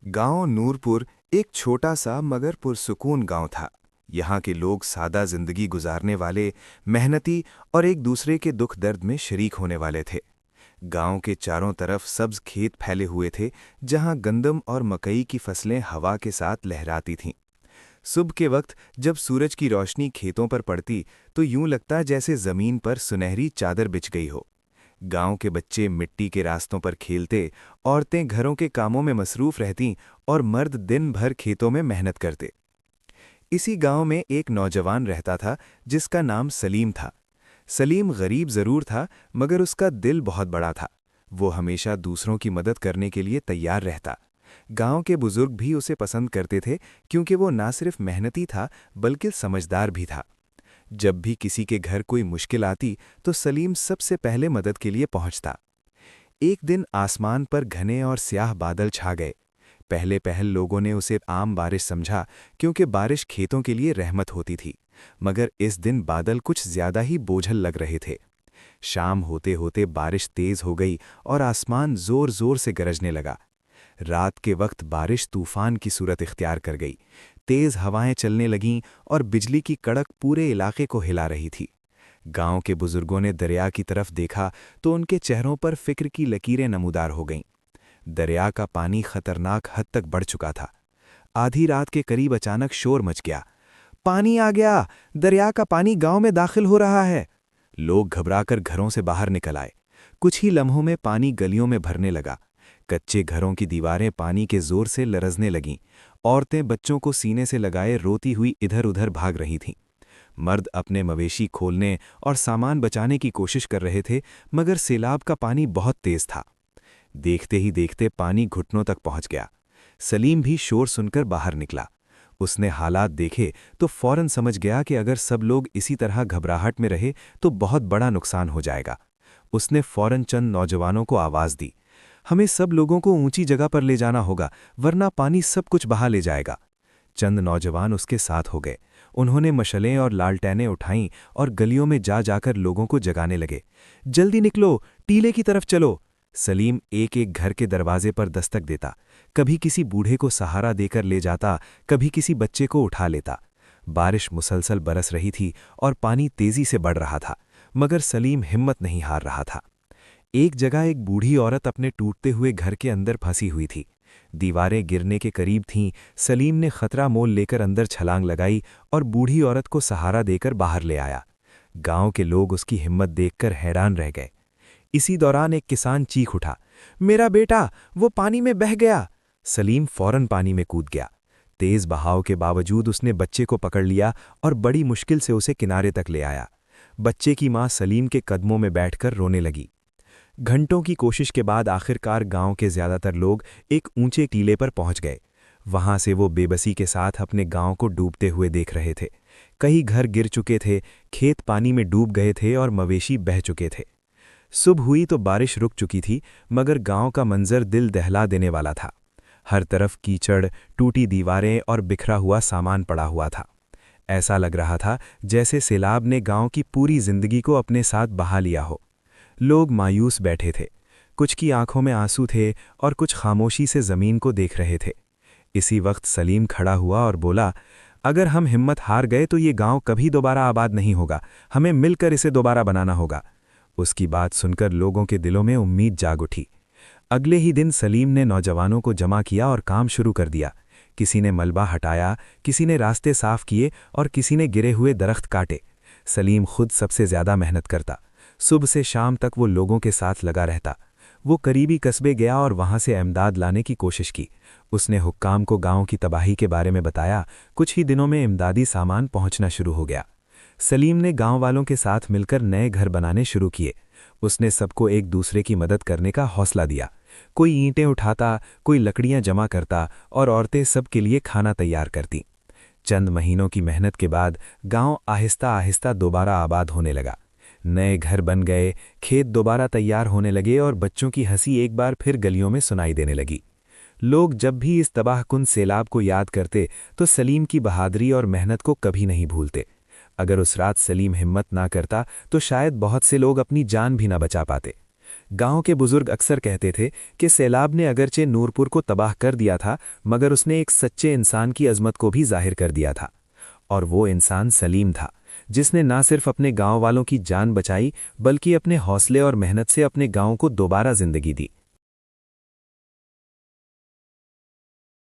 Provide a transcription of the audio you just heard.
गांव नूरपुर एक छोटा सा मगर पुरसुकून गांव था। यहाँ के लोग सादा जिंदगी गुजारने वाले, मेहनती और एक दूसरे के दुख दर्द में शरीक होने वाले थे। गांव के चारों तरफ सब्ज खेत फैले हुए थे, जहां गंदम और मकई की फसलें हवा के साथ लहराती थीं। सुबह के वक्त जब सूरज की रोशनी खेतों पर पड़ती तो यूं लगता जैसे जमीन पर सुनहरी चादर बिछ गई हो। गांव के बच्चे मिट्टी के रास्तों पर खेलते, औरतें घरों के कामों में मसरूफ रहतीं और मर्द दिन भर खेतों में मेहनत करते। इसी गांव में एक नौजवान रहता था जिसका नाम सलीम था। सलीम गरीब जरूर था, मगर उसका दिल बहुत बड़ा था। वो हमेशा दूसरों की मदद करने के लिए तैयार रहता। गांव के बुजुर्ग भी उसे पसंद करते थे, क्योंकि वो ना सिर्फ मेहनती था बल्कि समझदार भी था। जब भी किसी के घर कोई मुश्किल आती तो सलीम सबसे पहले मदद के लिए पहुंचता। एक दिन आसमान पर घने और स्याह बादल छा गए। पहले पहल लोगों ने उसे आम बारिश समझा, क्योंकि बारिश खेतों के लिए रहमत होती थी। मगर इस दिन बादल कुछ ज्यादा ही बोझल लग रहे थे। शाम होते होते बारिश तेज हो गई और आसमान जोर जोर से गरजने लगा। रात के वक्त बारिश तूफान की सूरत इख्तियार कर गई। तेज हवाएं चलने लगीं और बिजली की कड़क पूरे इलाके को हिला रही थी। गांव के बुजुर्गों ने दरिया की तरफ देखा तो उनके चेहरों पर फिक्र की लकीरें नमूदार हो गईं। दरिया का पानी खतरनाक हद तक बढ़ चुका था। आधी रात के करीब अचानक शोर मच गया। पानी आ गया! दरिया का पानी गांव में दाखिल हो रहा है। लोग घबराकर घरों से बाहर निकल आए। कुछ ही लम्हों में पानी गलियों में भरने लगा। कच्चे घरों की दीवारें पानी के जोर से लरजने लगीं। औरतें बच्चों को सीने से लगाए रोती हुई इधर उधर भाग रही थीं। मर्द अपने मवेशी खोलने और सामान बचाने की कोशिश कर रहे थे, मगर सैलाब का पानी बहुत तेज था। देखते ही देखते पानी घुटनों तक पहुंच गया। सलीम भी शोर सुनकर बाहर निकला। उसने हालात देखे तो फौरन समझ गया कि अगर सब लोग इसी तरह घबराहट में रहे तो बहुत बड़ा नुकसान हो जाएगा। उसने फौरन चंद नौजवानों को आवाज दी, हमें सब लोगों को ऊंची जगह पर ले जाना होगा, वरना पानी सब कुछ बहा ले जाएगा। चंद नौजवान उसके साथ हो गए। उन्होंने मशलें और लालटेनें उठाईं और गलियों में जा जाकर लोगों को जगाने लगे। जल्दी निकलो, टीले की तरफ चलो। सलीम एक एक घर के दरवाजे पर दस्तक देता। कभी किसी बूढ़े को सहारा देकर ले जाता, कभी किसी बच्चे को उठा लेता। बारिश मुसलसल बरस रही थी और पानी तेजी से बढ़ रहा था, मगर सलीम हिम्मत नहीं हार रहा था। एक जगह एक बूढ़ी औरत अपने टूटते हुए घर के अंदर फंसी हुई थी। दीवारें गिरने के करीब थीं। सलीम ने खतरा मोल लेकर अंदर छलांग लगाई और बूढ़ी औरत को सहारा देकर बाहर ले आया। गांव के लोग उसकी हिम्मत देखकर हैरान रह गए। इसी दौरान एक किसान चीख उठा, मेरा बेटा वो पानी में बह गया! सलीम फौरन पानी में कूद गया। तेज बहाव के बावजूद उसने बच्चे को पकड़ लिया और बड़ी मुश्किल से उसे किनारे तक ले आया। बच्चे की मां सलीम के कदमों में बैठकर रोने लगी। घंटों की कोशिश के बाद आखिरकार गांव के ज्यादातर लोग एक ऊंचे टीले पर पहुंच गए। वहां से वो बेबसी के साथ अपने गांव को डूबते हुए देख रहे थे। कई घर गिर चुके थे, खेत पानी में डूब गए थे और मवेशी बह चुके थे। सुबह हुई तो बारिश रुक चुकी थी, मगर गांव का मंजर दिल दहला देने वाला था। हर तरफ कीचड़, टूटी दीवारें और बिखरा हुआ सामान पड़ा हुआ था। ऐसा लग रहा था जैसे सैलाब ने गांव की पूरी जिंदगी को अपने साथ बहा लिया हो। लोग मायूस बैठे थे। कुछ की आंखों में आंसू थे और कुछ खामोशी से जमीन को देख रहे थे। इसी वक्त सलीम खड़ा हुआ और बोला, अगर हम हिम्मत हार गए तो ये गांव कभी दोबारा आबाद नहीं होगा। हमें मिलकर इसे दोबारा बनाना होगा। उसकी बात सुनकर लोगों के दिलों में उम्मीद जाग उठी। अगले ही दिन सलीम ने नौजवानों को जमा किया और काम शुरू कर दिया। किसी ने मलबा हटाया, किसी ने रास्ते साफ किए और किसी ने गिरे हुए दरख्त काटे। सलीम खुद सबसे ज्यादा मेहनत करता। सुबह से शाम तक वो लोगों के साथ लगा रहता। वो करीबी कस्बे गया और वहां से इमदाद लाने की कोशिश की। उसने हुक्काम को गांव की तबाही के बारे में बताया। कुछ ही दिनों में इमदादी सामान पहुंचना शुरू हो गया। सलीम ने गांव वालों के साथ मिलकर नए घर बनाने शुरू किए। उसने सबको एक दूसरे की मदद करने का हौसला दिया। कोई ईंटें उठाता, कोई लकड़ियां जमा करता और औरतें सबके लिए खाना तैयार करती। चंद महीनों की मेहनत के बाद गांव आहिस्ता आहिस्ता दोबारा आबाद होने लगा। नए घर बन गए, खेत दोबारा तैयार होने लगे और बच्चों की हंसी एक बार फिर गलियों में सुनाई देने लगी। लोग जब भी इस तबाहकुन सैलाब को याद करते तो सलीम की बहादुरी और मेहनत को कभी नहीं भूलते। अगर उस रात सलीम हिम्मत ना करता तो शायद बहुत से लोग अपनी जान भी ना बचा पाते। गांव के बुजुर्ग अक्सर कहते थे कि सैलाब ने अगरचे नूरपुर को तबाह कर दिया था, मगर उसने एक सच्चे इंसान की अजमत को भी जाहिर कर दिया था। और वो इंसान सलीम था, जिसने ना सिर्फ अपने गांव वालों की जान बचाई, बल्कि अपने हौसले और मेहनत से अपने गांव को दोबारा जिंदगी दी।